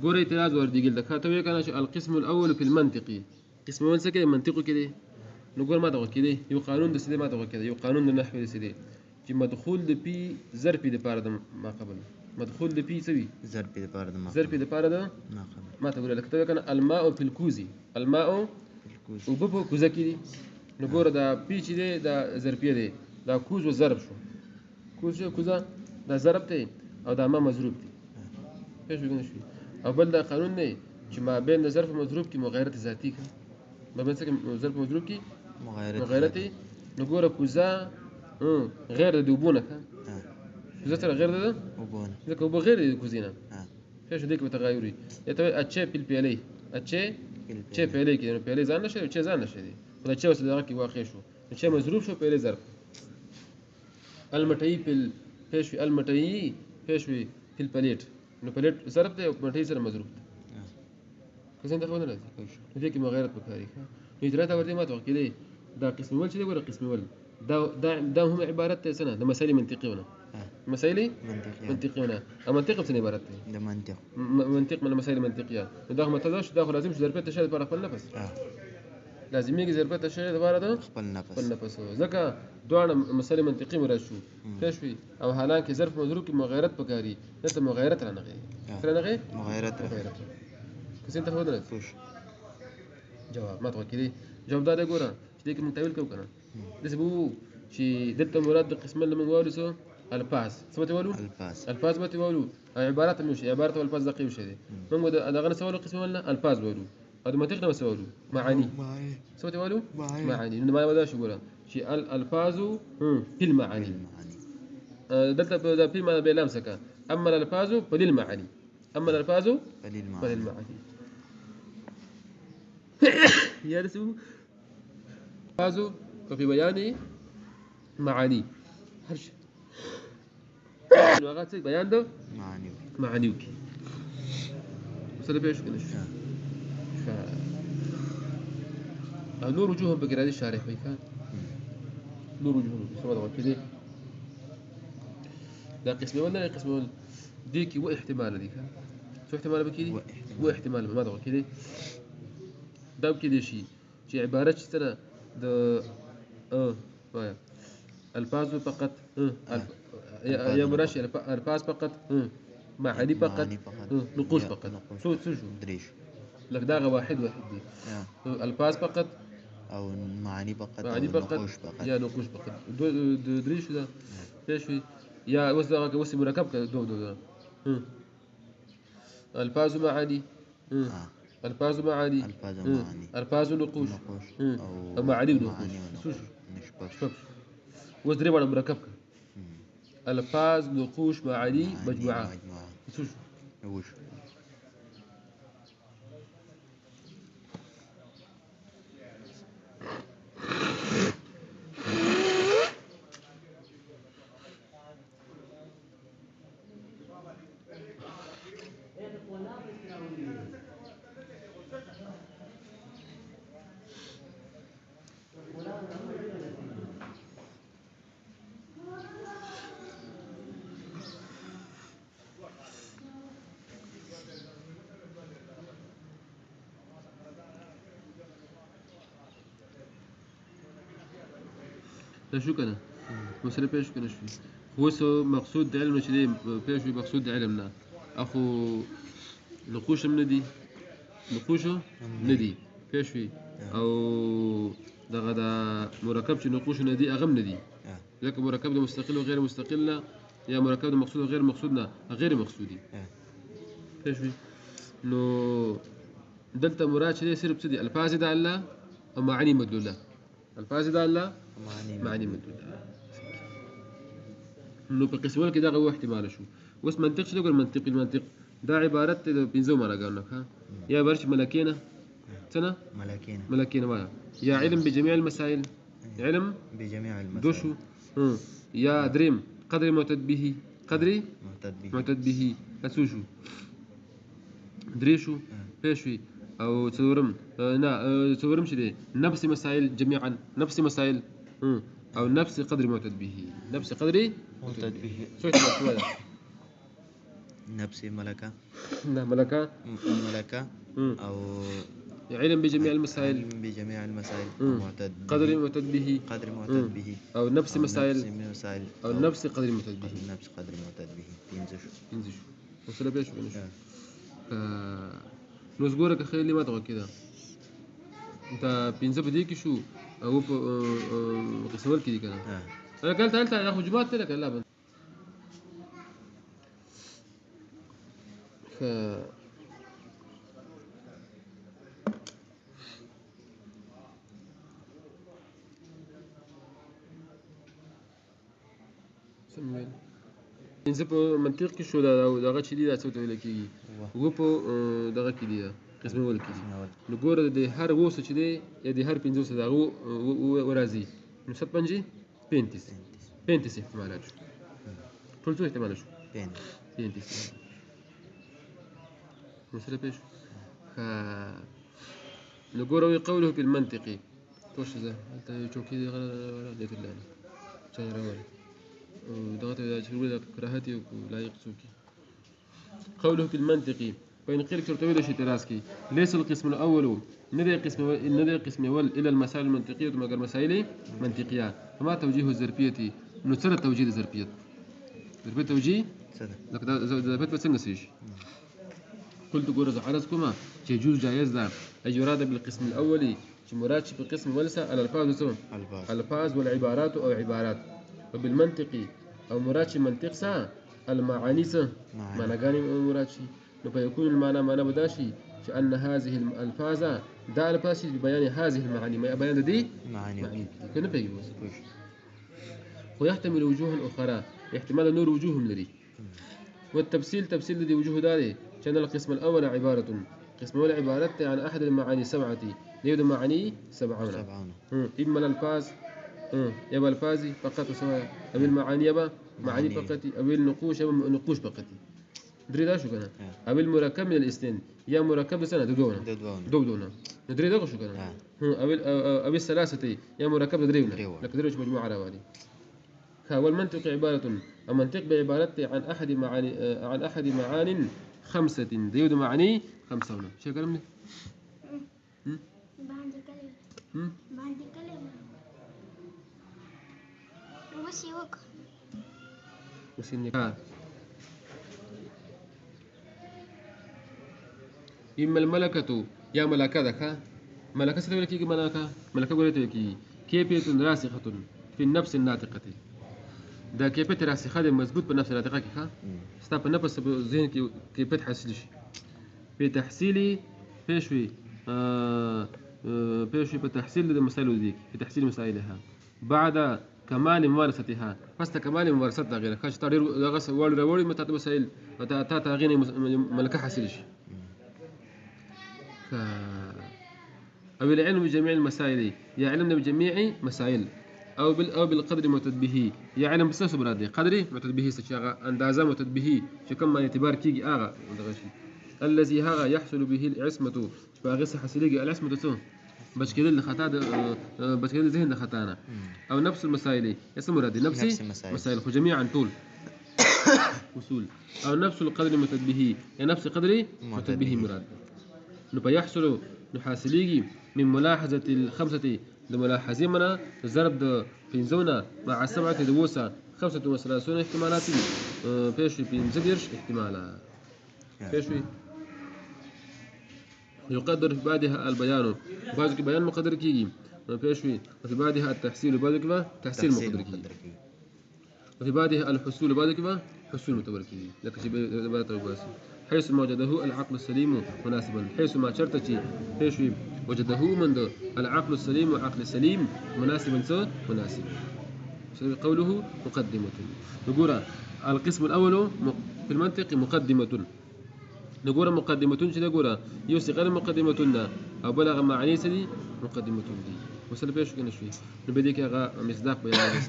قول اعتراض وردي قلت لك هاتوي كان القسم الأول في المنطقي قسم أول سكة منطقي كده نقول ما تقول كده يو قانون ده سيدي ما تقول كده يو قانون النحو ده سيدي جي مدخول ده بي ظرفي ده بارد ما قبل مدخول ده بي سوي ظرفي ده بارد ما ظرفي ده بارد ما قبل ما تقول لك توي كان الماء في الكوزي الماء الكوز وببو كوزا كده نقول ده بي كده ده ظرفية ده ده كوز والظرف شو كوز شو كوزا ده ضربته أو ده ما مضروب ايش بيقولون شو او بل قانون نه چې ما بين ظرف مضروب کی مغایرت ذاتی کا ما بين ظرف مضروب کی مغایرت نګوره کوزا غیر د وبونه کا کوزا ترى غير ده وبونه ځکه وب غیر د کوزینا ايش ديك بتغيري يتوي اتشي بالبيلي اتشي تشي بيلي كده بيلي زان نشي تشي زان نشي دي ولا تشي وسد دغه واقع شو تشي مضروب شو بيلي ظرف المټي پیش في المټي پیش في البليت نو پلیټ ضرب دی او مټۍ سره مضروب دی که څنګه خو نه راځي نو دې کې مغایرت وکړي نو اجرات ورته ما توقع دی دا قسم ول چې دی ګوره قسم ول دا هم عبارت ته سنه د مسائل منطقي مسائل منطقي المنطق څه عبارت دی د منطق من المسائل المنطقيه دا هم تداش دا لازم ضربت تشهد پر خپل نفس لازم يجي ضربت تشهد پر ده خپل نفس ځکه دوه مسائل منطقي مراد شو کشفي او حالانکه ظرف مضروب کې مغایرت پکاري دته مغایرت رانغي مغایرت کس انت خو درته جواب ما توقع دي جواب دا ګوره چې دې کې متویل کو کنه د سبو چې دلته مراد د قسم اللي من والسو الفاظ ثبت والو الفاظ بت والو عبارات مش عبارات الفاظ دقيق شدي من دا غن سوالو قسم ولا الفاظ والو هذا ما تقدر سوالو معاني ثبت والو معاني ما بداش يقولها شيء الالفاظ في المعاني دلته في ما بلامسك اما الالفاظ فللمعاني اما الالفاظ فللمعاني يرسم فازوا ففي بيان معاني هرش لغات بيان ده معاني وكي وصل بيش كنش نور وجوههم بقرادي الشارع كان نور وجوههم سبحان الله كده لا قسم ولا قسم ولا ديكي واحتمال ديك شو احتمال بكيدي واحتمال ما تقول كده دام كده شيء عبارة ترى د وايا الفاظ فقط يا مراشي الفاظ فقط معاني فقط نقوش فقط شو دريش لك داغه واحد دي الفاظ فقط او معاني فقط نقوش فقط يا نقوش فقط دريش ده ايش في يا وسي مركب دو الفاظ معاني الفاظ معاني الفاظ نقوش او معاني ونقوش وزري ولا مركب الفاظ نقوش معاني مجموعه وش شو كنا مسألة بيش كنا شو هو سو مقصود علم شديد بيش مقصود علمنا أخو نقوش مندي نقوشه ندي بيش في أو ده مركب شو نقوش ندي أغم ندي لكن مركب ده مستقل وغير مستقلنا يا مركب ده مقصود وغير مقصودنا غير مقصودي بيش في إنه دلتا مراد شديد يصير بسدي الفاز ده الله ومعاني مدلولة الفاز ده الله معني مدلولة إنه بقسم كده هو احتمال شو وس منطق شو نقول المنطق ده عبارة بينزو مرة قالنا يا برش ملكينا سنة ملكينا ما يا علم بجميع المسائل علم بجميع المسائل دوشو يا دريم قدري معتد به قدري معتد به أسوشو دريشو فيشوي أو تصورم تصورم شدي نفس مسائل جميعا نفس مسائل أو نفس قدر معتد به نفس قدر معتد به شو هذا نفس ملكة إنها ملكة ملكة مم. أو علم بجميع المسائل علم بجميع المسائل مم. معتد قدر به معتد به قدر مم. معتد به أو نفس أو مسائل نفس مسائل أو نفس قدر معتد به نفس قدر معتد به تنزش ينزل وصل بيش نصبرك أخي اللي ما تبغى كده أنت بينزف ديك شو أو قسمال كده كده أنا قلت أنت يا أخو جماعة لك لا بس ف سمين ينزف منطق شو ده غش دي ده سويته لك يجي وقفو ده غش دي ده قسم ولا كده نقول ده هر وصل كده يدي هر بينزوس ده هو ورازي نصب بنجي بنتس احتمالات فلتو احتمالات بنتس مثل بيش نقول قوله بالمنطقي توش ذا انت تشوف كذا غلط ليت الله شهر اول ضغط شغل كراهتي ولا يقصوكي قوله بالمنطقي فإن قيل كرتوي شيء تراسكي ليس القسم الأول ندى قسم أول إلى المسائل المنطقية وما قال مسائل منطقية فما توجيه الزربية نتصل توجيه الزربية زربية توجيه لكن زربية بس نسيش قلت قرز حرسكما يجوز جائز ذا أي يراد بالقسم الأولي مراد بالقسم ولسا الألفاظ والعبارات أو عبارات وبالمنطقي أو مراد منطق سا المعاني سا معنى قاني مراد فيكون المعنى معنى بداشي أن هذه الألفاظ دا الألفاظ ببيان هذه المعاني ما بيان دي معاني كنا بيجوز ويحتمل وجوه أخرى احتمال نور وجوههم لدي والتفصيل تفصيل لدي وجوه داري كان القسم الأول عبارة قسم الأول عبارة عن أحد المعاني سبعة ليود معاني سبعون إما الألفاظ يبقى الفازي فقط سواء أو المعاني يبقى معاني فقط أو النقوش يبقى نقوش فقط ندري ده شو كنا أو المركب من الاثنين يا مركب لسنة دودونا ندري ده شو كنا أو الثلاثة يا مركب دريونا لكن دريوش مجموعة روالي والمنطق عبارة المنطق بعبارة عن أحد معان خمسة ديود معاني خمسة هنا شو كلامني؟ بعد كلمة وش يوقع وسنك إما الملكة يا ملكة ذكا ملكة ستقول كي ملكة قولت كي كيفية راسخة في النفس الناطقة ده كيفية راسخة مضبوط بالنفس الناطقة كي استاب النفس ذهن كيفية تحصيلش في تحصيلي بيشوي بيشوي بتحصيل المسائل ذيك في تحصيل مسائلها بعد كمال ممارستها فست كمال ممارستها غير كاش تارير لغس والرولي متى مسائل متى تغيني ملكة حصيلش أو العلم بجميع المسائل يعلمنا بجميع مسائل أو بالقدر معتد به يعلم بس برادي قدري معتد به سشاغا أندازا معتد به شكم ما اعتبار كيجي آغا الذي هذا يحصل به العصمة فغس حسيلي العصمة تو بس كده اللي خطأ بس كده الذهن ده خطأنا أو نفس المسائل اسمه مرادي نفس مسائل جميعا طول وصول أو نفس القدر معتد به يعني نفس قدري معتد به مراد يحصل نحاسليجي من ملاحظة الخمسة لملاحظين منا ضرب بينزونا مع السبعة دوسة 35 احتمالات بيشوي بينزدرش احتمالا بيشوي يقدر في بعدها البيان وبعضك بيان مقدر كيجي بيشوي وفي بعدها التحصيل وبعضك تحصيل مقدر كيجي وفي بعدها الحصول وبعضك حصول متبر كيجي لكن شيء بعد حيث ما وجده العقل السليم مناسبا حيث ما شرطتي بيشوي وجده من العقل السليم والعقل السليم مناسبا مناسب قوله مقدمة نقول القسم الأول في المنطق مقدمة نقول مقدمة شنو نقول يوصغر مقدمتنا أو بلغ معاني سدي مقدمة دي وصل بيش كنا شوي نبديك يا مصداق بيان